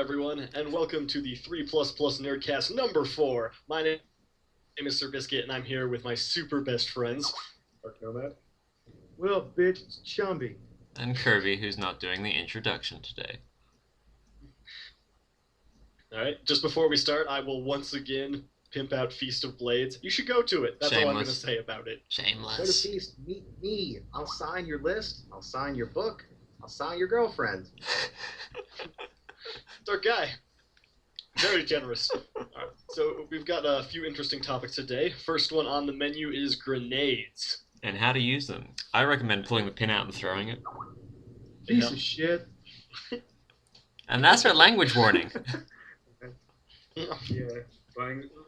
everyone, and welcome to the 3++ Nerdcast number 4. My name is Sir Biscuit, and I'm here with my super best friends. Nomad. Well, bitch, it's Chumby. And Kirby, who's not doing the introduction today. Alright, just before we start, I will once again pimp out Feast of Blades. You should go to it. That's all I'm going to say about it. Go to Shameless. Feast, meet me. I'll sign your list. I'll sign your book. I'll sign your girlfriend. It's our guy. Very generous. Alright, so we've got a few interesting topics today. First one on the menu is grenades. And how to use them. I recommend pulling the pin out and throwing it. Piece Yeah. of shit. And that's our language warning. Yeah,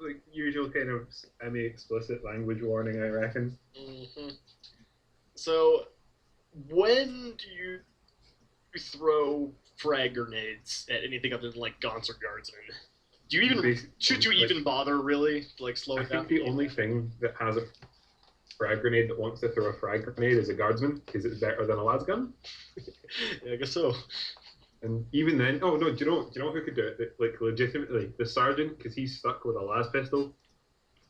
like usual kind of semi-explicit language warning, I reckon. Mm-hmm. So, when do you throw frag grenades at anything other than like gaunts or guardsmen? Do you even should you even bother really like slow I it down? think the only thing that has a frag grenade that wants to throw a frag grenade is a guardsman, because it's better than a las gun. Yeah, I guess so. And even then, oh no, do you know who could do it? Like legitimately, the sergeant, because he's stuck with a las pistol,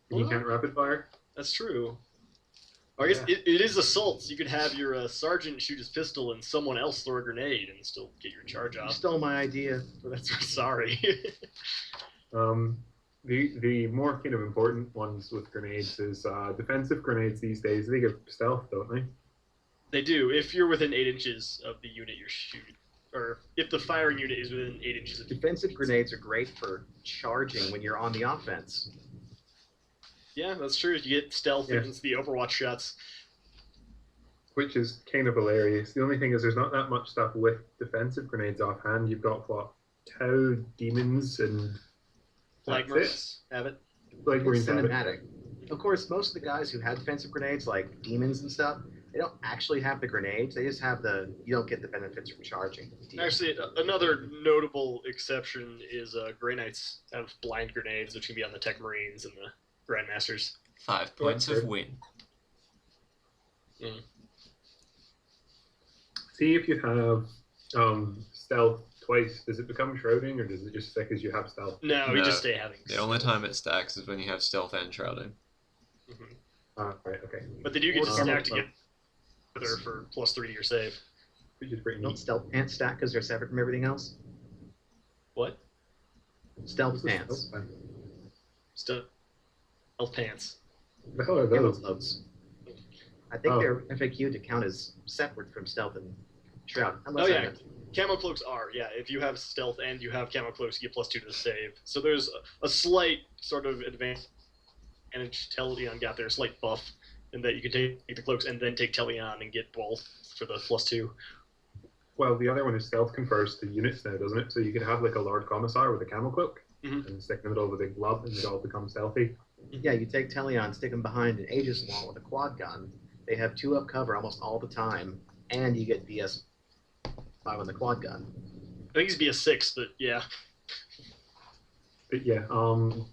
and he What? can't rapid fire. That's true. I guess it is assaults. You could have your sergeant shoot his pistol and someone else throw a grenade and still get your charge You off. stole my idea. That's sorry. The more kind of important ones with grenades is defensive grenades these days. They give stealth, don't they? They do. If you're within 8 inches of the unit you're shooting, or if the firing unit is within 8 inches of Defensive grenades are great for charging when you're on the offense. Yeah, that's true. You get stealth Yeah. against the Overwatch shots. Which is kind of hilarious. The only thing is there's not that much stuff with defensive grenades offhand. You've got, what, Cow, Demons, and Flag that's Marines have it. it. Like It's Marines have it. cinematic. Of course, most of the guys who have defensive grenades, like demons and stuff, they don't actually have the grenades. They just have you don't get the benefits from charging. Actually, another notable exception is Grey Knights have blind grenades, which can be on the Tech Marines and the Grandmasters. 5 points of win. See if you have stealth twice. Does it become shrouding, or does it just stick as you have stealth? No, we No, just stay having. The only time it stacks is when you have stealth and shrouding. Right, okay. But they do get to Or stack armor together for +3 to your save. Which is pretty Don't neat. stealth pants stack because they're separate from everything else. What? Stealth pants. Stealth pants. The hell are Camo those? cloaks. I think Oh. they're FAQ to count as separate from stealth and shroud. Oh yeah, camo cloaks are. Yeah, if you have stealth and you have camo cloaks, you get +2 to the save. So there's a slight sort of advantage Teleon got there, a slight buff, and that you can take the cloaks and then take Teleon and get both for the +2. Well, the other one is stealth confers to units now, doesn't it? So you could have like a Lord Commissar with a camel cloak and stick in the middle of a big blob, and they all become stealthy. Yeah, you take Teleon, stick them behind an Aegis wall with a quad gun. They have 2 up cover almost all the time, and you get BS5 on the quad gun. I think he's BS6, but yeah. But yeah, well,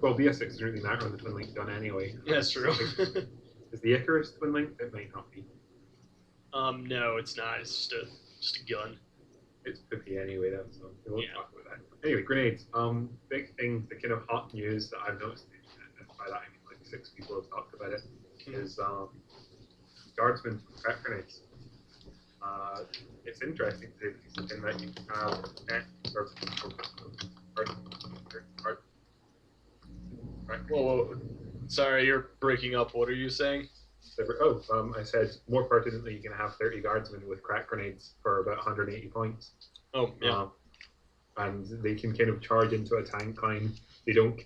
BS6 doesn't really matter when the twin link done anyway. That's true. Is the Icarus twin link? It might not be. No, it's not. It's just a gun. It's poopy anyway, though, so we won't Yeah. talk about that. Anyway, grenades. Big thing, the kind of hot news that I've noticed, and by that I mean like 6 people have talked about it, is guardsmen crack grenades. It's interesting in that you can have Whoa. Sorry, you're breaking up. What are you saying? I said more pertinently, you can have 30 guardsmen with crack grenades for about 180 points. Oh, yeah. And they can kind of charge into a tank line. They don't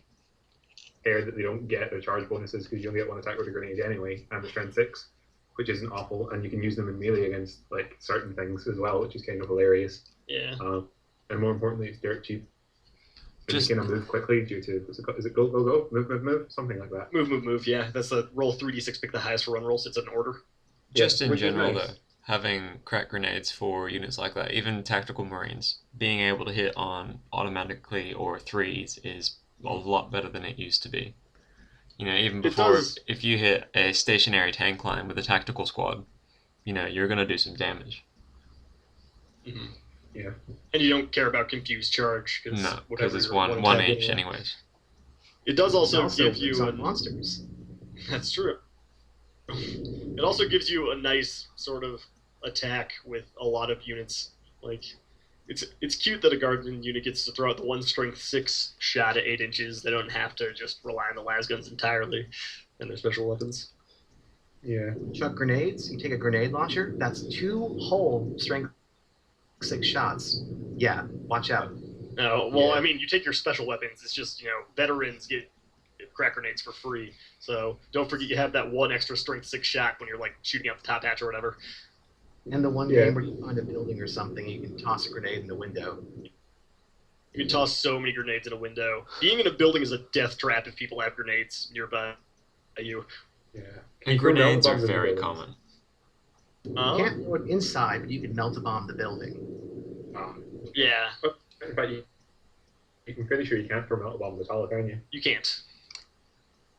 care that they don't get their charge bonuses because you only get 1 attack with a grenade anyway, and the strength 6, which isn't awful, and you can use them in melee against like certain things as well, which is kind of hilarious. Yeah. And more importantly, it's dirt cheap. So Just- you can move quickly due to is it go go go move something like that. Move. Yeah, that's a roll 3d6, pick the highest for run rolls. It's an order. Just in which is general, nice. though, having crack grenades for units like that, even tactical marines, being able to hit on automatically or 3s is a lot better than it used to be. You know, even before, does. if you hit a stationary tank line with a tactical squad, you know, you're going to do some damage. Mm-hmm. Yeah. And you don't care about confused charge No, because whatever it's your one attack each anyway. anyways. It does also give lose you on monsters. That's true. It also gives you a nice sort of attack with a lot of units. Like, it's cute that a guardsman unit gets to throw out the one strength 6 shot at 8 inches. They don't have to just rely on the lasguns entirely and their special weapons. Yeah. Chuck grenades. You take a grenade launcher. That's 2 whole strength 6 shots. Yeah, watch out. No, well, Yeah. I mean, you take your special weapons. It's just, veterans get crack grenades for free. So don't forget you have that one extra strength 6 shot when you're, like, shooting out the top hatch or whatever. And the one Yeah. game where you find a building or something, you can toss a grenade in the window. You can toss so many grenades in a window. Being in a building is a death trap if people have grenades nearby you. Yeah. And grenades are very common. You can't throw it inside, but you can melt a bomb the building. Yeah, In fact, I'm pretty sure you can't throw melta bombs at all, can you? you can't.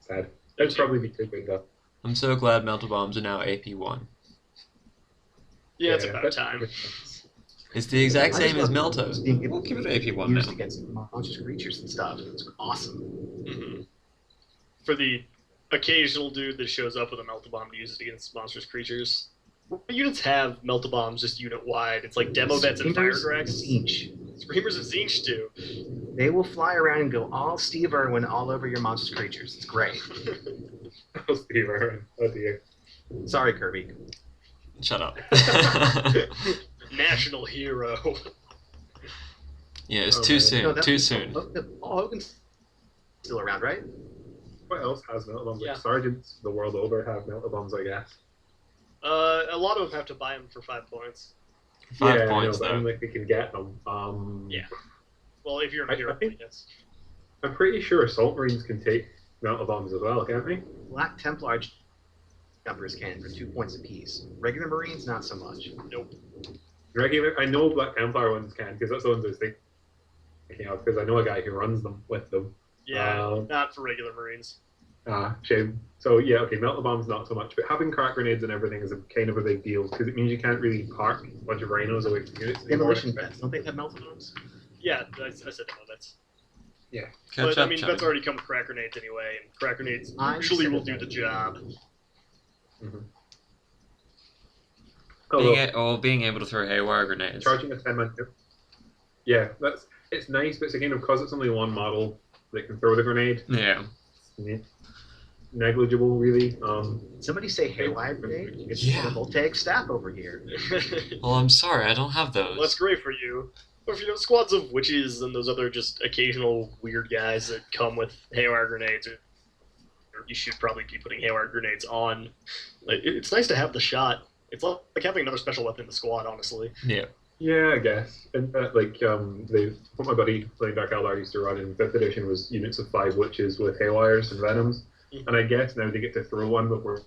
Sad. That'd probably be too good though. I'm so glad melta bombs are now AP1. Yeah, it's about that time. makes sense. It's the exact I just same as love Melto. being We'll give it AP1 used now. against monstrous creatures and stuff. It's awesome. Hmm. For the occasional dude that shows up with a melta bomb to use it against monstrous creatures. Units have melta bombs just unit wide. It's like demo vets and fire Screamers, drags. Zinch. Screamers and Zinch do. They will fly around and go all Steve Irwin all over your monstrous creatures. It's great. Oh, Steve Irwin. Oh dear. Sorry, Kirby. Shut up. National hero. Yeah, it's Oh, too man. soon. No, that's- Too soon. Paul Hogan's still around, right? What else has melta bombs? Yeah. Like sergeants the world over have melta bombs, I guess. A lot of them have to buy them for 5 points. 5 yeah, points, I know, but though. I'm like, we can get them. Yeah. Well, if you're in a I hero, think- yes. I'm pretty sure assault marines can take melta bombs as well, can't they? Black Templar jumpers can for 2 points apiece. Regular Marines, not so much. Nope. Regular, I know Black Templar ones can because that's the ones I was thinking of because I know a guy who runs them with them. Yeah, not for regular Marines. Shame. So yeah, okay, melta bombs not so much, but having crack grenades and everything is a kind of a big deal because it means you can't really park a bunch of rhinos away from units anymore. Demolition vets, don't they have melta bombs? Yeah, I said demo vets. Catch But, up, vets Chubby. already come with crack grenades anyway, and crack grenades I usually said will do that. the job. Although, Being able to throw haywire grenades. charging a 10-man tip. Yeah, it's nice, but it's again because it's only one model that can throw the grenade. Yeah. It's negligible, really. Somebody say haywire grenade? It's Yeah. a voltaic staff over here. Well, I'm sorry, I don't have those. Well, that's great for you. Or if you know squads of witches and those other just occasional weird guys that come with haywire grenades, or you should probably be putting haywire grenades on. Like, it's nice to have the shot. It's like having another special weapon in the squad, honestly. Yeah. Yeah, I guess. And what my buddy playing Dark Eldar used to run in 5th edition was units of 5 witches with haywires and venoms. Mhm. And I guess now they get to throw one before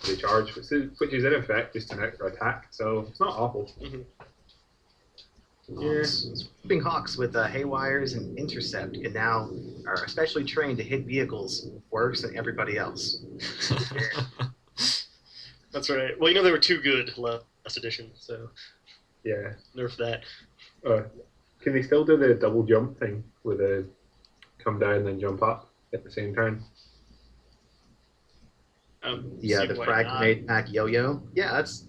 they charge, which is in effect just an extra attack. So it's not awful. Yeah. Swooping Hawks with haywires and intercept can now are especially trained to hit vehicles worse than everybody else. That's right. Well, they were too good last edition, so Yeah. nerf that. Can they still do the double jump thing with a come down and then jump up at the same time? Yeah, See the why frag not. grenade pack yo-yo. Yeah, that's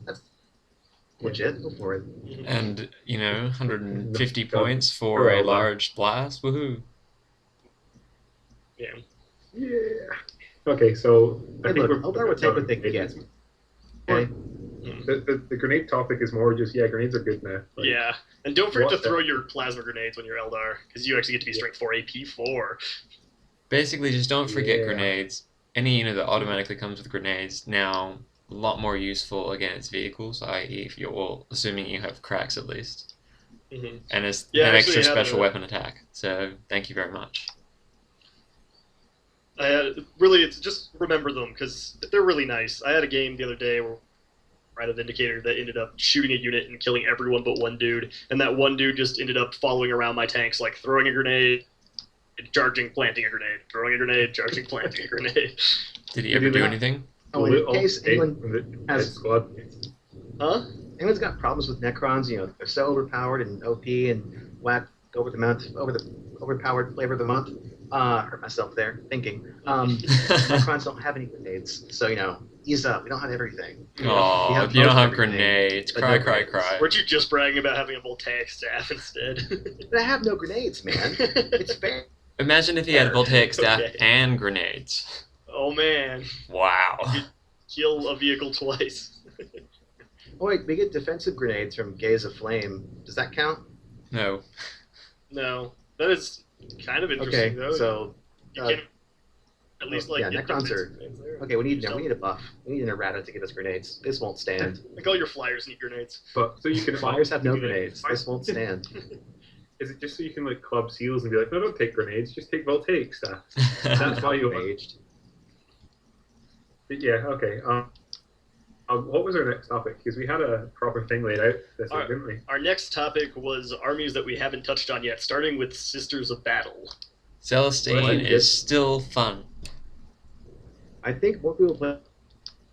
legit. Go for it. And, 150 No. points for a Well, large blast. Woohoo. Yeah. Yeah. Okay, so I Hey, think look, Eldar will take what they can get. Okay. The grenade topic is more just grenades are good now. Like, Yeah, and don't forget to What the- throw your plasma grenades when you're Eldar, because you actually get to be strength 4 AP4. Basically, just don't forget Yeah. grenades. Any unit that automatically comes with grenades now a lot more useful against vehicles, i.e., if you're assuming you have cracks at least, Mm-hmm. and it's Yeah, an actually, extra I had special a- weapon attack. So thank you very much. It's just remember them, because they're really nice. I had a game the other day where I had an indicator that ended up shooting a unit and killing everyone but one dude, and that one dude just ended up following around my tanks, like throwing a grenade, charging, planting a grenade, throwing a grenade, charging, planting a grenade. Did he You ever do do that? anything? Oh, in case anyone has- squad. Huh? anyone's got problems with Necrons, they're so overpowered and OP and whack overpowered flavor of the month. Hurt myself there thinking. Necrons don't have any grenades, so ease up. We don't have everything. Oh, We have you don't most have everything, grenades. but Cry, no cry, grenades. cry. Weren't you just bragging about having a voltaic staff instead? But I have no grenades, man. It's fair. Imagine if he had voltaic staff Okay. and grenades. Oh man, Wow. kill a vehicle twice. Oh wait, we get defensive grenades from Gaze of Flame. Does that count? No. No, that is kind of interesting Okay, though. so You can at least yeah, get Necrons defensive are- grenades there. okay, we need a buff. We need an errata to give us grenades. This won't stand. Like all your flyers need grenades. But so you can Flyers have no you can, like, grenades. This won't stand. Is it just so you can like club seals and be like, no, don't take grenades, just take voltaic staff? That's why you want. Aged. But yeah, okay. What was our next topic? Because we had a proper thing laid out this week, didn't we? Our next topic was armies that we haven't touched on yet, starting with Sisters of Battle. Celestine Well, is still fun. I think more people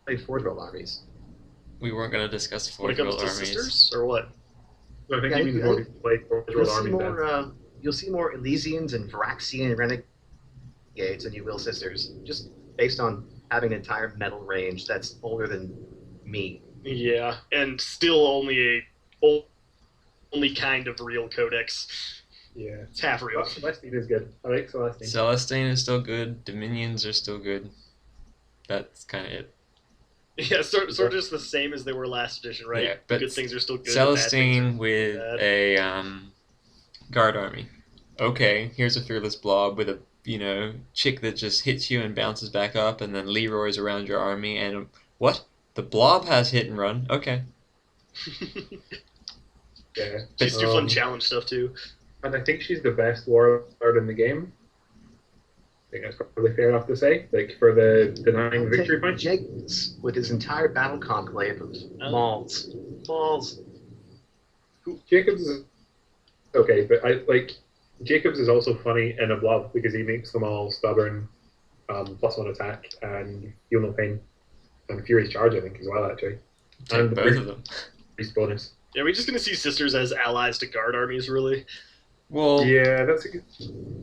play Forge World armies. We weren't going to discuss When Forge it comes World to armies. Sisters, or what? So I think Yeah, you mean I more think- people play Forge You'll World see Army more. You'll see more Elysians and Varaxian Renegades than you will Sisters, just based on having an entire metal range that's older than me. Yeah, and still only kind of real codex. Yeah. It's half real. Celestine is good. I like Celestine. Celestine is still good. Dominions are still good. That's kind of it. Yeah, sort of just the same as they were last edition, right? Yeah, The but good things are still good. the bad things Celestine are with bad. a guard army. Okay, here's a fearless blob with a chick that just hits you and bounces back up, and then Leroy's around your army. And what? The blob has hit and run. Okay, Yeah. She's do fun Um, challenge stuff too. And I think she's the best warlord in the game. I think that's probably fair enough to say. Like, for the denying the victory point. Jenkins with his entire battle conclave of Mauls. Jacobs is okay, but Jacobs is also funny in a blob because he makes them all stubborn, +1 attack, and heal no pain, and Fury's charge, I think, as well, actually. take And both of them. Priest bonus. Yeah, we're just gonna see Sisters as allies to guard armies, really. Well, Yeah, that's a good.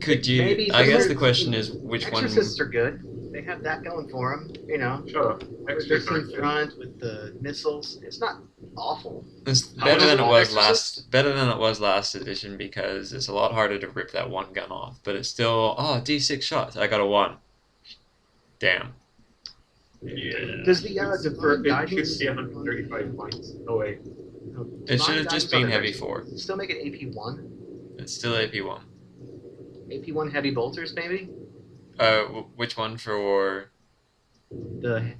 could you? Maybe I guess some- the question is which one. Exorcists are good. They have that going for them. Shut up. They're in front with the missiles. It's not awful. It's How better much is than it it was Exorcist? better than it was last edition because it's a lot harder to rip that one gun off. But it's still D6 shots. I got a 1. Damn. Yeah. Does the It divine should guidance be 135 points. No way. It should have just been heavy 4. Still make it AP1. It's still AP1. AP1 heavy bolters maybe. Which one for? The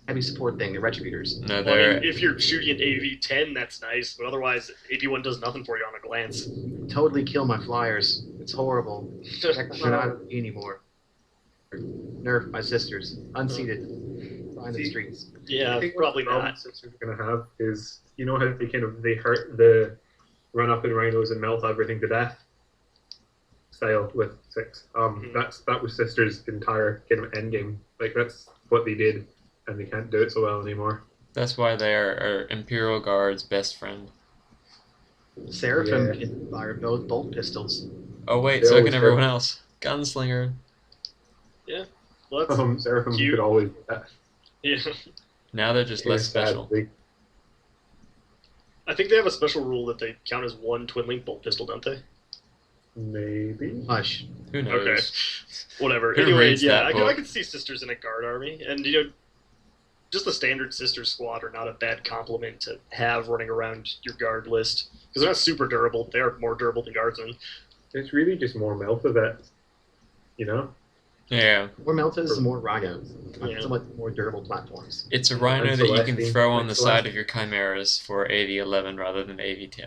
heavy support thing, the retributors. No, Well, I they're mean, if you're shooting at AV-10, that's nice, but otherwise, AP-1 does nothing for you on a glance. Totally kill my flyers. It's horrible. They're not anymore. Nerf my sisters. Unseated. Find the See, streets. Yeah, I think probably what the not. Sisters are going to have is, you know how they hurt the run up in rhinos and melt everything to death style with 6. That was Sisters' entire kind of end game. Like, that's what they did, and they can't do it so well anymore. that's why they are Imperial Guard's best friend. Seraphim Yeah. can fire both bolt pistols. Oh wait, They so always can everyone else. Gunslinger. Well, that's, Seraphim cute. could always do that. yeah. Now they're just less special. Sadly. I think they have a special rule that they count as one twin-link bolt pistol, don't they? Maybe. Hush. Who knows? Okay. Whatever. Who Anyway, reads yeah, that I book? could see Sisters in a guard army, and just the standard Sisters squad are not a bad complement to have running around your guard list because they're not super durable. They are more durable than guardsmen. It's really just more melt of it. You know? Yeah, More Meltas, more Rhinos. Yeah. Somewhat more durable platforms. it's a rhino And that you can Celestine. throw on the Like side Celestine. of your chimeras for AV-11 rather than AV-10.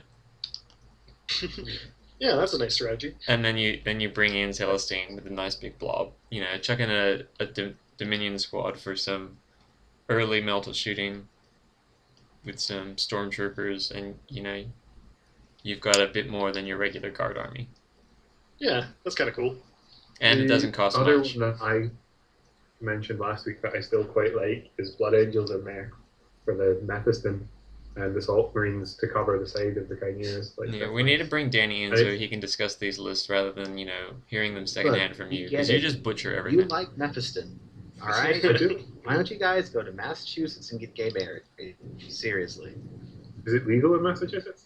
Yeah, that's a nice strategy. And then you bring in Celestine with a nice big blob. Chuck in a Dominion squad for some early melta shooting with some stormtroopers, and you've got a bit more than your regular guard army, Yeah, that's kind of cool. and it The doesn't cost other much. one that I mentioned last week that I still quite like is Blood Angels in there for the Mephiston. and the Salt Marines to cover the side of the Chimeras. Like, Yeah, that's we need to nice. bring Danny in And so it's- he can discuss these lists rather than, hearing them secondhand from we you. get Because you it. just butcher You everything. like Mephiston, all right? I do. Why don't you guys go to Massachusetts and get gay married? Seriously. Is it legal in Massachusetts?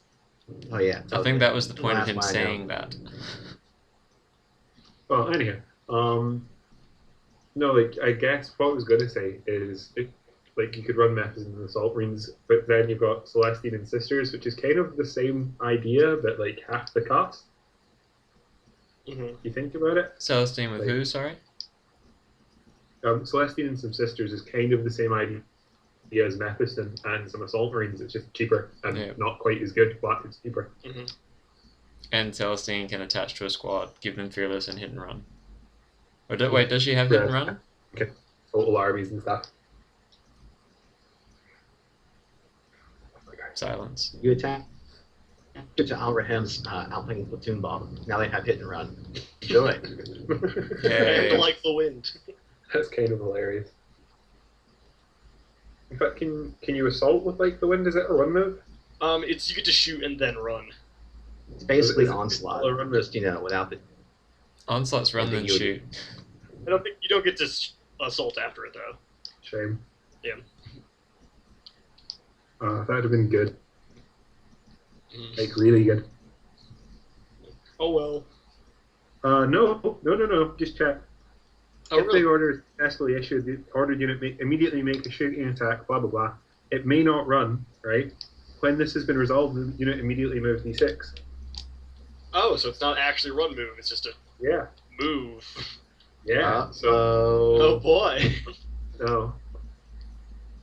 Oh yeah. I think that was the point of Last him one I know. saying that. Well, anyhow, no, like I guess what I was going to say is, like you could run Mephis and the Salt Marines, but then you've got Celestine and Sisters, which is kind of the same idea, but like half the cost. Mhm. You think about it. Celestine with Like- who, sorry? Celestine and some Sisters is kind of the same idea as Mephis and some Assault Marines. It's just cheaper and Yeah. not quite as good, but it's cheaper. Mhm. And Celestine can attach to a squad, give them fearless and hit and run. Wait, does she have hit and Yeah. run? Total armies and stuff. Silence. You attack to Al Rahim's outflanking platoon bomb. Now they have hit and run. Do it. Yay. And like the wind. That's kind of hilarious. In fact, can you assault with like the wind? Is it a run move? It's you get to shoot and then run. It's basically Is it- onslaught, well, run just without the. Onslaught's run I then think shoot. I don't think you don't get to assault after it though. Shame. Yeah. That'd have been good. Mhm. Like really good. Oh well. No. Just check. Oh If really? the order is successfully issued, the ordered unit may immediately make a shooting attack. Blah blah blah. It may not run. Right. When this has been resolved, the unit immediately moves d6. Oh, so it's not actually a run move. It's just a Yeah. move. Yeah. So Oh boy. no.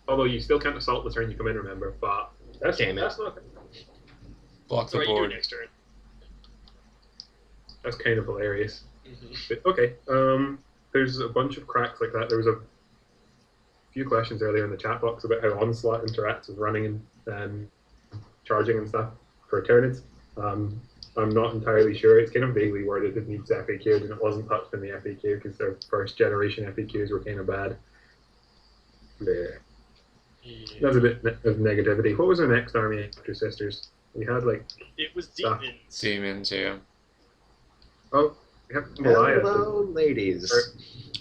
Although you still can't assault the turn you come in, remember? But that's Damn it. that's not. Block the Sorry, you do it board. next turn. That's kind of hilarious. Mhm. But, okay. There's a bunch of cracks like that. There was a few questions earlier in the chat box about how Onslaught interacts with running and charging and stuff for Tyranids. I'm not entirely sure. It's kind of vaguely worded. It needs FAQ'd, and it wasn't touched in the FAQ because their first generation FAQs were kind of bad. There. That's a bit of negativity. What was our next army after Sisters? We had like, It was Stuff. demons. Demons, yeah. oh, we have Goliath. Hello, ladies.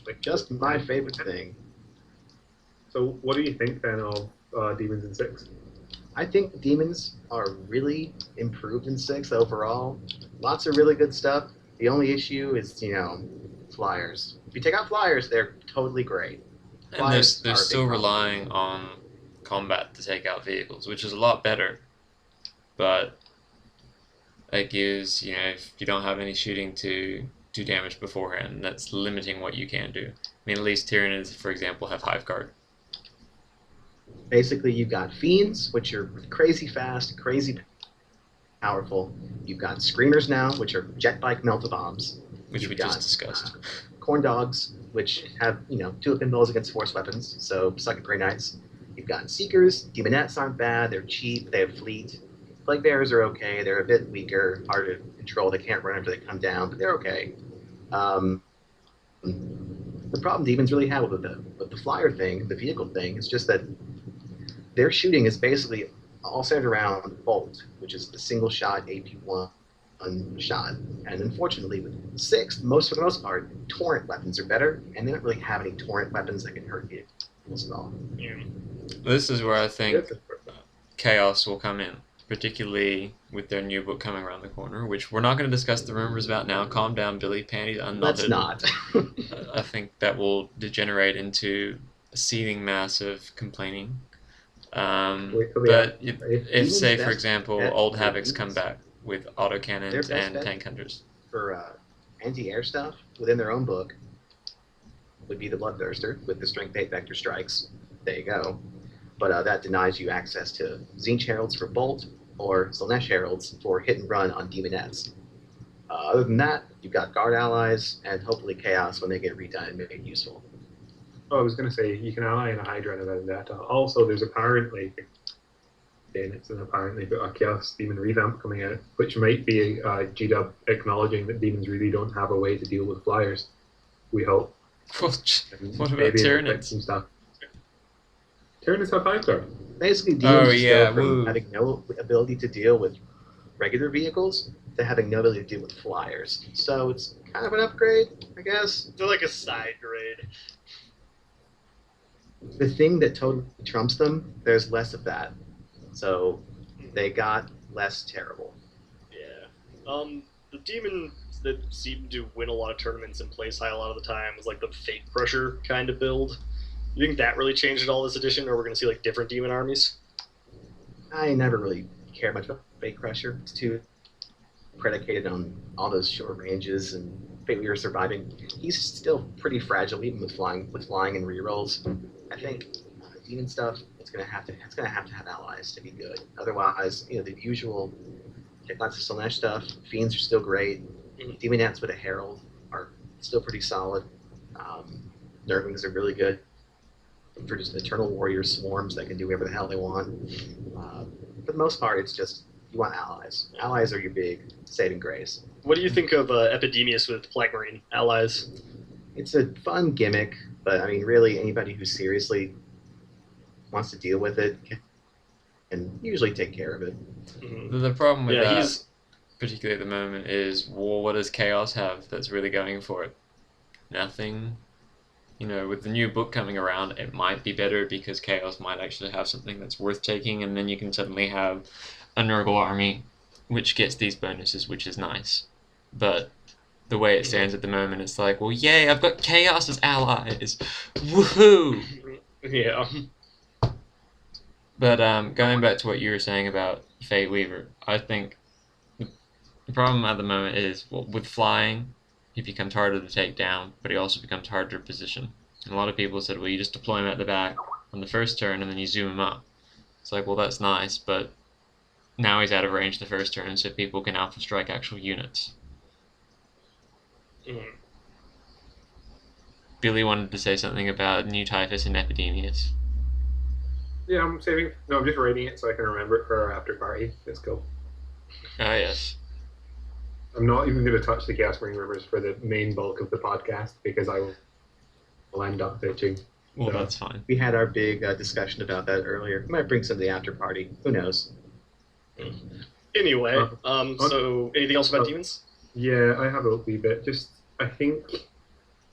Like, Just my favorite thing. So, what do you think then of Demons in 6? I think demons are really improved in 6 overall. Lots of really good stuff. The only issue is, flyers. If you take out flyers, they're totally great. And Flyers they're are a big still problem. relying on combat to take out vehicles, which is a lot better. But it gives, if you don't have any shooting to do damage beforehand, that's limiting what you can do. I mean, at least Tyranids, for example, have Hive Guard. Basically, you've got fiends, which are crazy fast, crazy powerful. You've got screamers now, which are jet bike melta bombs. Which You've we got, just discussed. Corn dogs, which have, 2 pinballs against force weapons, so suck it, Grey Knights. You've got Seekers. Demonettes aren't bad. They're cheap. They have fleet. Plague Bearers are okay. They're a bit weaker, harder to control. They can't run after they come down, but they're okay. The problem demons really have with the flyer thing, the vehicle thing, is just that their shooting is basically all centered around bolt, which is the single shot AP1 shot. And unfortunately, with 6, for the most part, torrent weapons are better, and they don't really have any torrent weapons that can hurt vehicles at all. Yeah. This is where I think Yes, Chaos will come in, particularly with their new book coming around the corner, which we're not going to discuss the rumors about now. Calm down, Billy. Panties Let's unknotted. not. I think that will degenerate into a seething mass of complaining. Wait till the But end, right? if, Demon's say, for best example, bet old for Havocs come demons. back with Their autocannons best and bet? tank hunters. For anti-air stuff within their own book would be the Bloodthirster with the Strength 8 Vector Strikes. There you go. But that denies you access to Zinch Heralds for Bolt or Slaanesh Heralds for hit and run on Demonettes. Other than that, you've got Guard Allies and hopefully Chaos when they get redone and made useful. Oh, I was going to say, you can ally in a Hydra and a Vendetta. Also, there's apparently, again, it's an apparently, but a Chaos Demon revamp coming out, which might be GW acknowledging that demons really don't have a way to deal with flyers. We hope. And What about maybe Tyranids? inflict some stuff. Turn is a 5-star. Basically, demons just yeah, go from woo. having no ability to deal with regular vehicles to having no ability to deal with flyers. So it's kind of an upgrade, I guess. They're like a side grade. The thing that totally trumps them, there's less of that. So they got less terrible. Yeah. The demon that seemed to win a lot of tournaments and place high a lot of the time was like the Fate Crusher kind of build. You think that really changed at all this edition, or we're going to see like different demon armies? I never really cared much about Fate Crusher. It's too predicated on all those short ranges and Fate Weaver surviving. He's still pretty fragile even with flying and rerolls. I think demon stuff it's gonna have to have allies to be good. Otherwise, the usual take lots of Slanesh stuff. Fiends are still great. Demonettes with a Herald are still pretty solid. Nervings are really good for just Eternal Warrior swarms that can do whatever the hell they want. For the most part, it's just you want allies. Allies are your big saving grace. What do you think of Epidemius with Plague Marine allies? It's a fun gimmick, but I mean, really, anybody who seriously wants to deal with it can usually take care of it. Mm-hmm. The problem with that, he's particularly at the moment, is, well, what does Chaos have that's really going for it? Nothing. With the new book coming around, it might be better because Chaos might actually have something that's worth taking, and then you can suddenly have a Nurgle army which gets these bonuses, which is nice. But the way it stands at the moment, it's like, well, yay, I've got Chaos as allies! Woohoo! Yeah. But going back to what you were saying about Fate Weaver, I think the problem at the moment is, well, with flying, he becomes harder to take down, but he also becomes harder to position. And a lot of people said, well, you just deploy him at the back on the first turn and then you zoom him up. It's like, well, that's nice, but now he's out of range the first turn, so people can alpha strike actual units. Mm-hmm. Billy wanted to say something about New Typhus and Epidemius. Yeah, I'm saving. No, I'm just writing it so I can remember it for our after party. Let's go. Ah, yes. I'm not even going to touch the Chaos Marine rumors for the main bulk of the podcast because I will end up bitching. Well, So, that's fine. We had our big discussion about that earlier. We might bring some to the after party. Who knows? Anyway, so anything else about demons? Yeah, I have a wee bit. Just, I think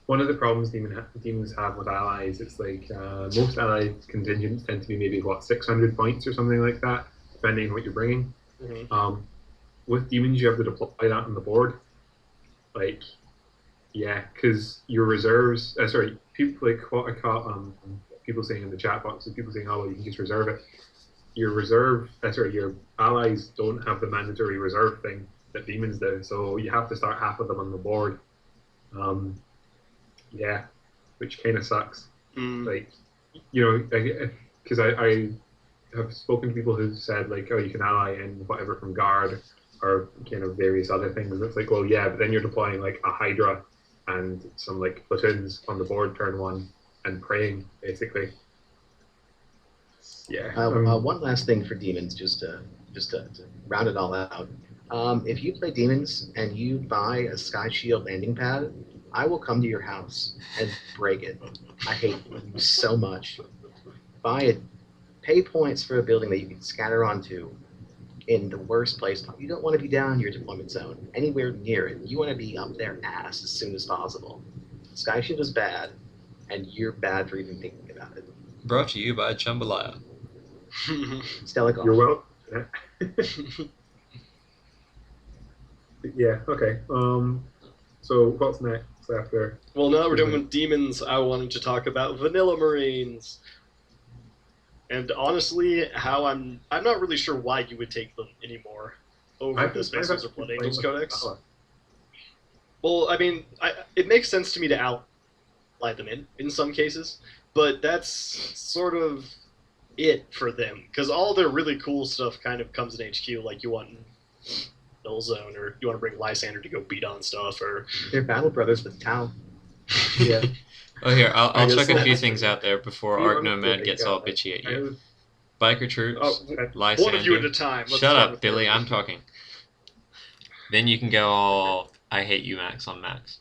one of the problems demons have with allies, it's like most allied contingents tend to be maybe, 600 points or something like that, depending on what you're bringing. Mm-hmm. With demons, you have to deploy that on the board. Because your reserves, people like what I caught people saying in the chat box, people saying, oh, well, you can just reserve it. Your allies don't have the mandatory reserve thing that demons do, so you have to start half of them on the board. Which kind of sucks. Because I have spoken to people who said, oh, you can ally in whatever from guard or kind of various other things. And it's like, well, yeah, but then you're deploying a Hydra and some platoons on the board turn one and praying basically. Yeah. One last thing for demons, just to round it all out. If you play demons and you buy a Sky Shield landing pad, I will come to your house and break it. I hate you so much. Buy it. Pay points for a building that you can scatter onto in the worst place. You don't want to be down your deployment zone, anywhere near it. You want to be up their ass as soon as possible. Sky Shield is bad, and you're bad for even thinking about it. Brought to you by Jambalaya. Stella Golf. You're welcome. Yeah, okay. So what's next after? Well, now that we're done with demons, I wanted to talk about Vanilla Marines. And honestly, I'm not really sure why you would take them anymore over the Space Marines or Blood Angels Codex. Well, I mean, it makes sense to me to ally them in some cases, but that's sort of it for them, because all their really cool stuff kind of comes in HQ, like you want Null Zone, or you want to bring Lysander to go beat on stuff, or... They're battle brothers with Tau. Yeah. Oh, here, I'll guess chuck a few that's- things out there before Arc Nomad gets all bitchy at you. Biker troops, Lysander. One of you at a time. Let's Shut start up, with Billy, Billy. I'm talking. Then you can go all I hate you Max on Max.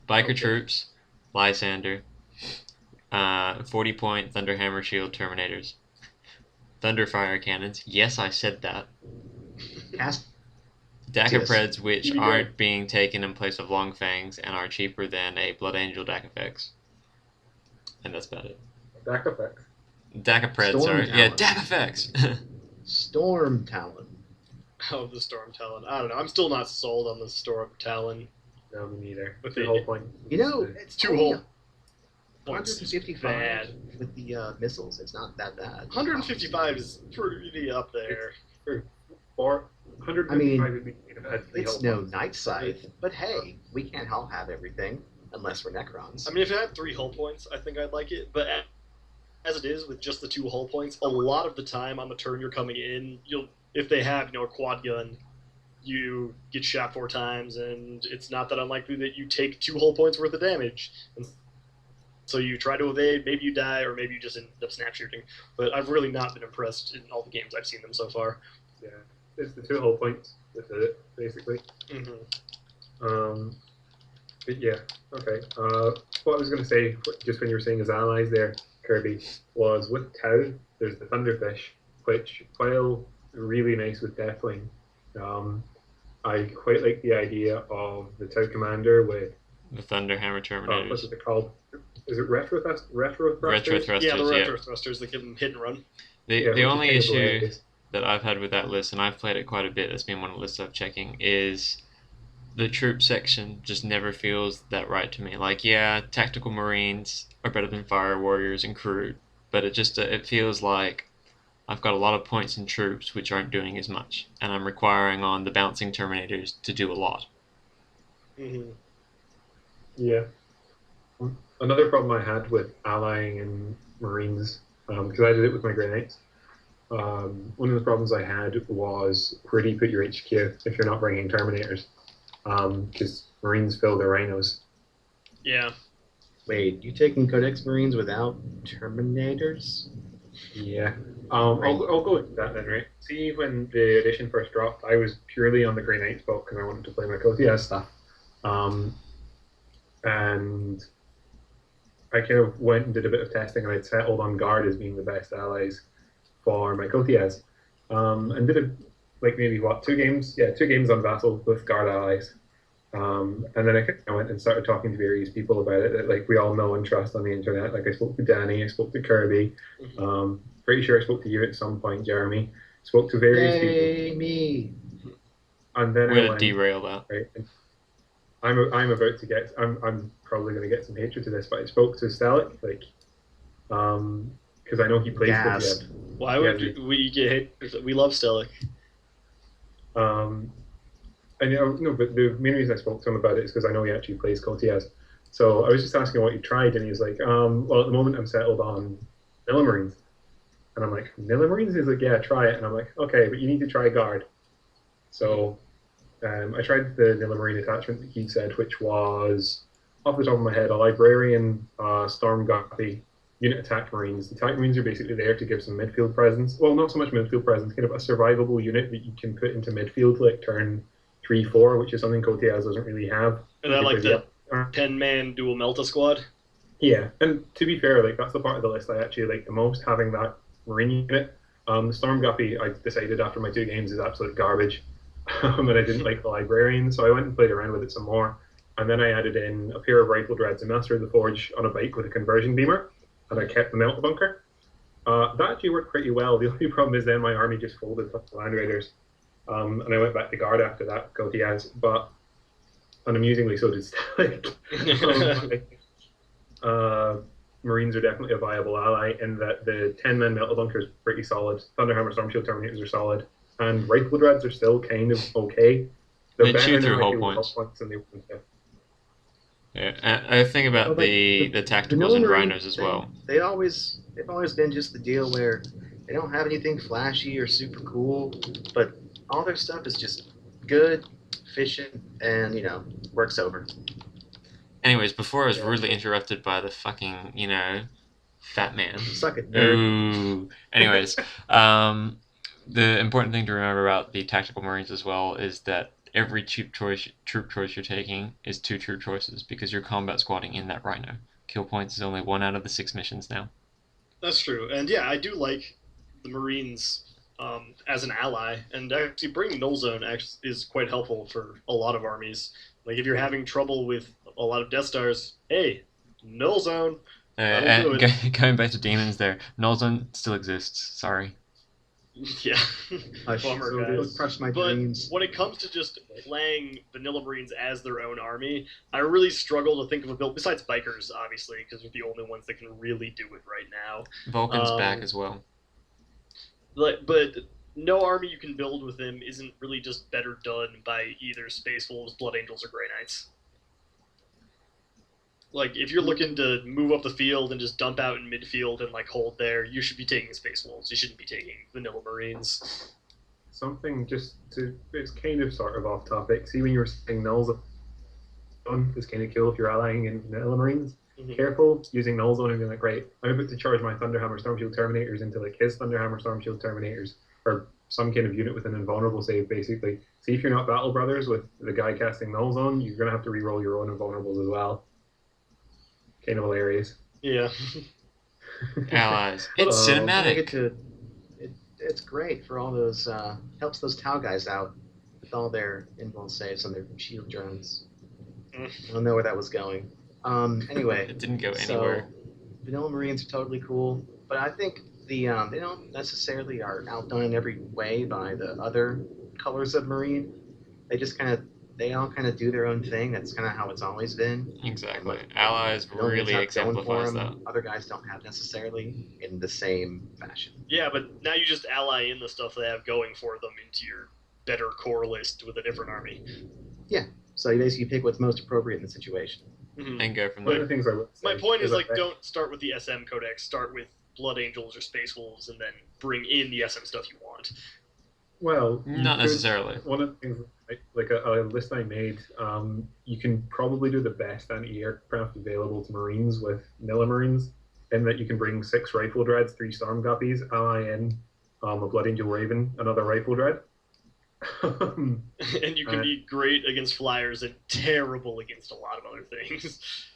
Biker Okay. troops, Lysander, 40-point Thunderhammer Shield Terminators. Thunderfire Cannons. Yes, I said that. Cast Dakapreds, which You mean aren't being taken in place of Long Fangs and are cheaper than a Blood Angel Dakafex. And that's about it. Dakafex. Dakapred, Storm sorry. Talon. Yeah, Dakafex! Storm Talon. Oh, the Storm Talon. I don't know. I'm still not sold on the Storm Talon. No, me neither. With The the- whole point. You know, it's Two only whole points is 155 bad. with the missiles. It's not that bad. 155 is pretty up there. For 155 I mean, would be had three It's whole no points. Night Scythe, but hey, we can't all have everything unless we're Necrons. I mean, if it had 3 hull points, I think I'd like it. But as it is, with just the 2 hull points, a lot of the time on the turn you're coming in, if they have a quad gun, you get shot 4 times, and it's not that unlikely that you take 2 hull points worth of damage. And so you try to evade, maybe you die, or maybe you just end up snap shooting. But I've really not been impressed in all the games I've seen them so far. Yeah, it's the 2 whole points that did it, basically. Mm-hmm. But yeah, okay. What I was going to say, just when you were saying his allies there, Kirby, was with Tau, there's the Thunderfish, which, while really nice with Deathwing, I quite like the idea of the Tau Commander with, The Thunderhammer Terminators. what's it called? Is it Retro Retro Thrusters? Thrusters, Yeah, the yeah. retro thrusters that give them hit and run. The Yeah, which is only kind of issue hilarious. that I've had with that list, and I've played it quite a bit, that's been one of the lists I'm checking, is the troop section just never feels that right to me. Like, yeah, tactical marines are better than fire warriors and crew, but it feels like I've got a lot of points in troops which aren't doing as much, and I'm requiring on the bouncing terminators to do a lot. Mm-hmm. Yeah. Another problem I had with allying in Marines, because I did it with my Grey Knights, one of the problems I had was where do you put your HQ if you're not bringing Terminators? Because Marines fill their rhinos. Yeah. Wait, you taking Codex Marines without Terminators? Yeah. I'll go with that then, right? See, when the edition first dropped, I was purely on the Grey Knights boat because I wanted to play my Kotias stuff. And I kind of went and did a bit of testing, and I'd settled on Guard as being the best allies for my Kotias. And did it, like, maybe, 2 games? Yeah, 2 games on Vassal with Guard allies. And then I kind of went and started talking to various people about it that, like, we all know and trust on the internet. Like, I spoke to Danny, I spoke to Kirby. Pretty sure I spoke to you at some point, Jeremy. Spoke to various people. Me. And then We're I going to went, derail that. right, and I'm about to get. I'm probably going to get some hatred to this, but I spoke to Stelic, like, because I know he plays Gasp. Kotias. Why would we get hit? We love Stelic. And no, but the main reason I spoke to him about it is because I know he actually plays Kotias. So I was just asking what he tried, and he's like, well, at the moment I'm settled on Millimarines. And I'm like, Millimarines? He's like, yeah, try it. And I'm like, okay, but you need to try Guard. So I tried the Millimarine attachment that he said, which was, off the top of my head, a Librarian, Storm Guppy, unit attack Marines. The attack Marines are basically there to give some midfield presence. Well, not so much midfield presence, kind of a survivable unit that you can put into midfield, like turn 3-4, which is something Kotias doesn't really have. And I like the 10-man dual Melta squad. Yeah, and to be fair, like, that's the part of the list I actually like the most, having that Marine unit. The Storm Guppy, I decided after my 2 games, is absolute garbage. And I didn't like the Librarian, so I went and played around with it some more. And then I added in a pair of Rifle Dreads, a Master of the Forge on a bike with a conversion beamer, and I kept the Melt Bunker. That actually worked pretty well. The only problem is then my army just folded to Land Raiders. And I went back to Guard after that, Kotias, but unamusingly so did Stelic. Marines are definitely a viable ally in that the 10-man Metal Bunker is pretty solid. Thunderhammer Storm Shield Terminators are solid. And Rifle Dreads are still kind of okay. They chew through hull points. Than they were. Yeah, and I think about the tacticals and rhinos as well. They've always been just the deal where they don't have anything flashy or super cool, but all their stuff is just good, efficient, and works over. Anyways, before I was rudely interrupted by the fucking, fat man. Suck it, nerd. Ooh. Anyways, the important thing to remember about the tactical marines as well is that every troop choice you're taking is 2 troop choices because you're combat squatting in that rhino. kill points is only 1 out of the 6 missions now. That's true, and yeah, I do like the Marines as an ally, and actually bringing Null Zone is quite helpful for a lot of armies. Like if you're having trouble with a lot of Death Stars, hey, Null Zone. And going back to demons there, Nullzone still exists. Sorry. Yeah, Hush, bummer, guys. crush my But dreams. when it comes to just playing vanilla Marines as their own army, I really struggle to think of a build, besides Bikers, obviously, because they're the only ones that can really do it right now. Vulcan's back as well. But no army you can build with them isn't really just better done by either Space Wolves, Blood Angels, or Grey Knights. Like, if you're looking to move up the field and just dump out in midfield and, like, hold there, you should be taking Space Wolves. You shouldn't be taking vanilla Marines. Something just to, it's kind of sort of off topic. See, when you were saying Null Zone is kind of cool if you're allying in vanilla Marines. Mm-hmm. Careful using Null Zone and being like, right, I'm about to charge my Thunderhammer Stormshield Terminators into like his Thunderhammer Stormshield Terminators, or some kind of unit with an invulnerable save, basically. See, if you're not Battle Brothers with the guy casting Null Zone, you're going to have to reroll your own invulnerables as well. Kind of hilarious. Yeah. Allies. It's cinematic. It's great for all those, helps those Tau guys out with all their invul saves on their shield drones. I don't know where that was going. Anyway. It didn't go anywhere. So, vanilla Marines are totally cool, but I think they don't necessarily are outdone in every way by the other colors of Marine. They all kind of do their own thing. That's kind of how it's always been. Exactly. Allies really exemplifies that. Other guys don't have necessarily in the same fashion. Yeah, but now you just ally in the stuff they have going for them into your better core list with a different army. Yeah. So you basically pick what's most appropriate in the situation. Mm-hmm. And go from One there. of the things I would say My point is, like, that don't start with the SM Codex. Start with Blood Angels or Space Wolves, and then bring in the SM stuff you want. Well, Not necessarily. One of the things, like a list I made, you can probably do the best anti-aircraft available to Marines with Vanilla Marines, in that you can bring 6 Rifle Dreads, 3 Storm Guppies, ally in a Blood Angel Raven, another Rifle Dread. And you can be great against flyers and terrible against a lot of other things.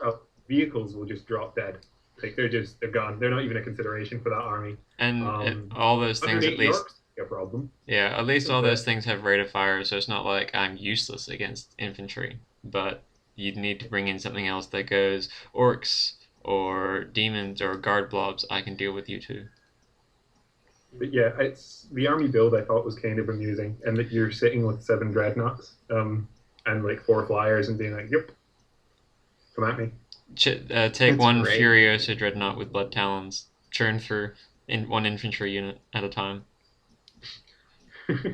Vehicles will just drop dead. Like they're gone. They're not even a consideration for that army. And all those things at least. A problem. Yeah, at least all those things have rate of fire, so it's not like I'm useless against infantry. But you'd need to bring in something else that goes orcs or demons or guard blobs. I can deal with you too. But yeah, it's the army build I thought was kind of amusing, and that you're sitting with 7 dreadnoughts and like 4 flyers and being like, "Yep, come at me." Take That's one great. Furiosa dreadnought with blood talons, churn through one infantry unit at a time.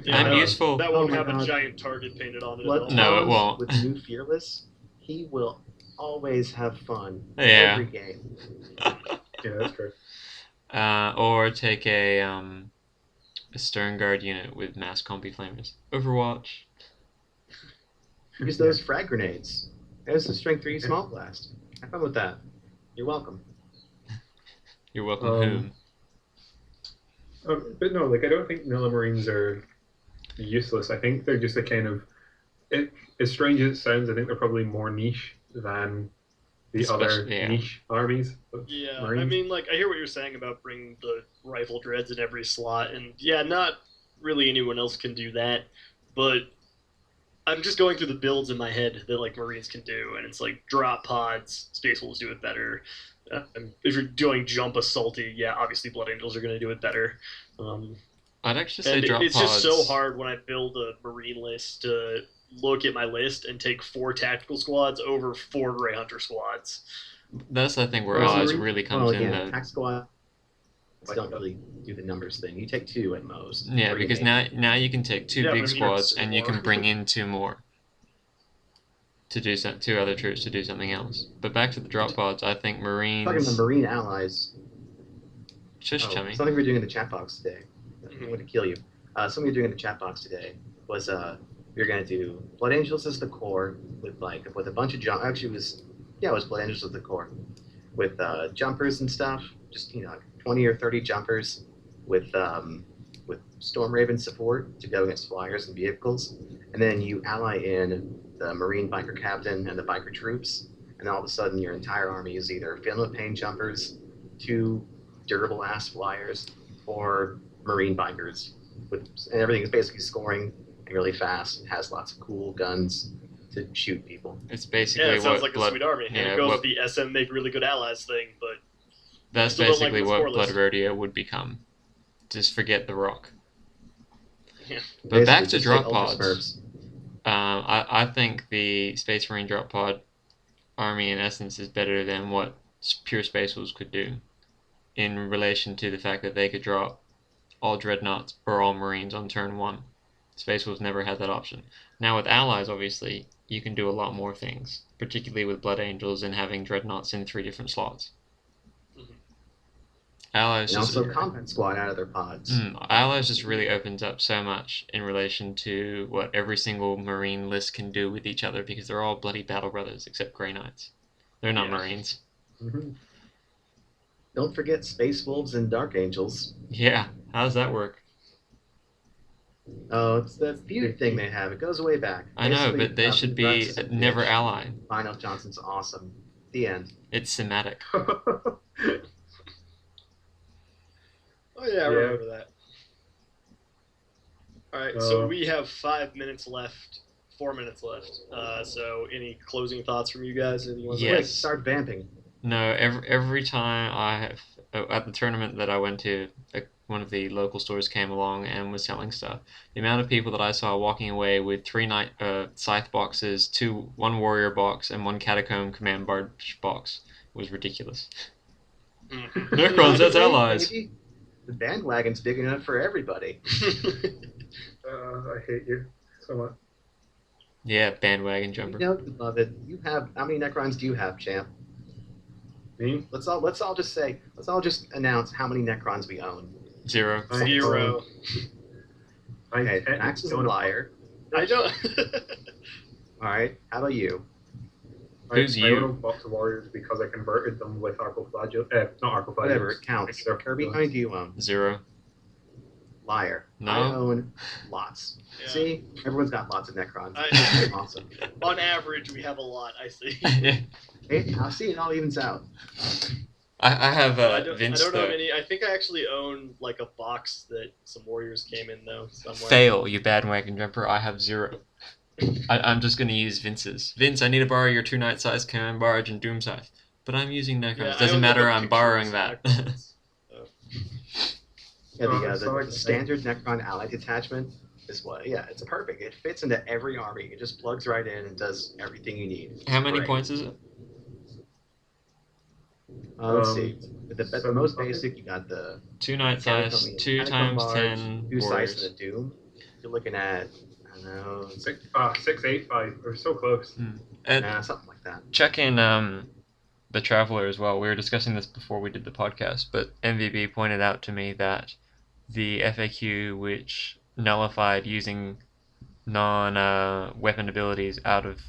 Yeah, I'm useful. That won't Oh my have a God. giant target painted on it Blood at all. No, it Talons won't. With new Fearless, he will always have fun Yeah. every game. Yeah, that's true. Or take a Stern Guard unit with mass combi flamers. Overwatch. Use those frag grenades. There's the Strength 3 Small Blast. Have fun with that. You're welcome. You're welcome. Um, But no, like I don't think Vanilla Marines are useless. I think they're just a kind of, as strange as it sounds, I think they're probably more niche than the other niche armies. Yeah, Marines. I mean, like, I hear what you're saying about bringing the rifle dreads in every slot, and yeah, not really anyone else can do that, but I'm just going through the builds in my head that, like, Marines can do, and it's like drop pods, Space Wolves do it better. And if you're doing jump assaulty, yeah, obviously Blood Angels are going to do it better. I'd actually say And drop it's pods. just so hard when I build a Marine list to look at my list and take 4 tactical squads over 4 Grey Hunter squads. That's the thing where Well, allies Marine- really comes in. Again, Attack Squad don't really do the numbers thing. You take 2 at most. Yeah, 3 because maybe. now you can take 2 Yeah, big but I mean, squads it's and you more. can bring in 2 more to do 2 other troops to do something else. But back to the drop pods, I think Talking Marines. about Marine allies. Shush, chummy. Something we're doing in the chat box today. I'm Mhm. going to kill you. Something we're doing in the chat box today was we're going to do Blood Angels as the core with a bunch of jump. Actually, it was Blood Angels as the core with jumpers and stuff. Just 20 or 30 jumpers with Storm Raven support to go against flyers and vehicles, and then you ally in the Marine biker captain and the biker troops, and all of a sudden your entire army is either filled with pain jumpers, 2 durable ass flyers, or marine bikers. And everything is basically scoring really fast. It has lots of cool guns to shoot people. It's Yeah, basically it sounds what like a sweet army. And yeah, it goes what- with the SM make really good allies thing, but that's still don't like basically the what score Blood list. Rodeo would become. Just forget the rock. Yeah. But back Basically, to just drop like Ultra pods. Smurfs. I think the Space Marine drop pod army in essence is better than what pure Space Wolves could do in relation to the fact that they could drop all Dreadnoughts or all Marines on turn 1. Space Wolves never had that option. Now with allies, obviously, you can do a lot more things, particularly with Blood Angels and having Dreadnoughts in 3 different slots. Mhm. Allies And just also combat squad out of their pods. Allies just really opens up so much in relation to what every single Marine list can do with each other because they're all bloody battle brothers except Grey Knights. They're not Yeah. Marines. Mm-hmm. Don't forget Space Wolves and Dark Angels. Yeah, how does that work? Oh, it's the feud thing they have. It goes way back. I know, Basically, but they should be Rex is a never bitch. allied. Lionel Johnson's awesome. The end. It's thematic. Oh yeah, I remember that. All right, so we have 5 minutes left, 4 minutes left. So any closing thoughts from you guys? Anything you want to Yes. Quick, start vamping. No, every time I have at the tournament that I went to, one of the local stores came along and was selling stuff. The amount of people that I saw walking away with 3 scythe boxes, 1 warrior box, and 1 catacomb command barge box was ridiculous. Mhm. Necrons, that's allies. Baby. The bandwagon's big enough for everybody. I hate you so much. Yeah, bandwagon You jumper. know, beloved, you have how many Necrons do you have, champ? Me? Let's all just announce how many Necrons we own. 0. I- 0. Okay, I Max is a don't know. liar. I don't. All right, how about you? Who's I you? own a box of warriors because I converted them with Arcoflagel. Not Arcoflagel. Whatever, it counts. They're Kirby, how many do you own? 0. Liar. No. I own lots. Yeah. See, everyone's got lots of Necrons. I- Awesome. On average, we have a lot. I see. Hey, I'll see. It all evens out. I have I don't Vince know though. many. I think I actually own like a box that some warriors came in though somewhere. Fail, you bandwagon jumper. I have 0. I'm just gonna use Vince's. Vince, I need to borrow your 2 night size command barge and doom scythe. But I'm using Necrons. Yeah, I Doesn't own, like, matter. a I'm picture borrowing of that. Necrons. Yeah, Oh, the I'm sorry the to say. standard Necron allied detachment is what? Yeah, it's perfect. It fits into every army. It just plugs right in and does everything you need. How many Great. points is it? Let's see. The seven most something? basic, you got the 2 night size, Catacomb- 2 Catacomb times Barge, 10 2 size warriors. and a doom. You're looking at, I don't know, 685. We're so close. something like that. Check in the Traveler as well. We were discussing this before we did the podcast, but MVB pointed out to me that the FAQ which nullified using non-weapon abilities out of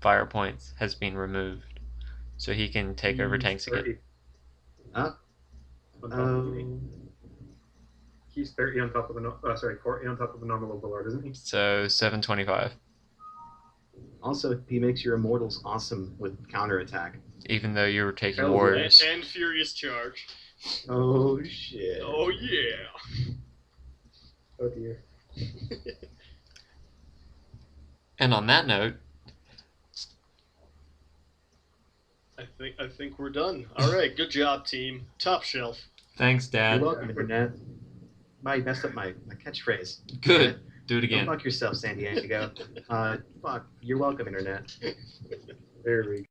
fire points has been removed. So he can take over He's tanks 30. again. On top of me. Um, He's 30 on top of the 40 on top of the normal overlord, isn't he? So 725. also, he makes your immortals awesome with counterattack. Even though you were taking Oh, And, warriors. and Furious Charge. Oh, shit. Oh yeah. Oh dear. And on that note, I think we're done. All right, good job, team. Top shelf. thanks, Dad. You're welcome, Internet. I messed up my catchphrase. Good. Do it Go again. fuck yourself, San Diego. Fuck. You're welcome, Internet. There we go.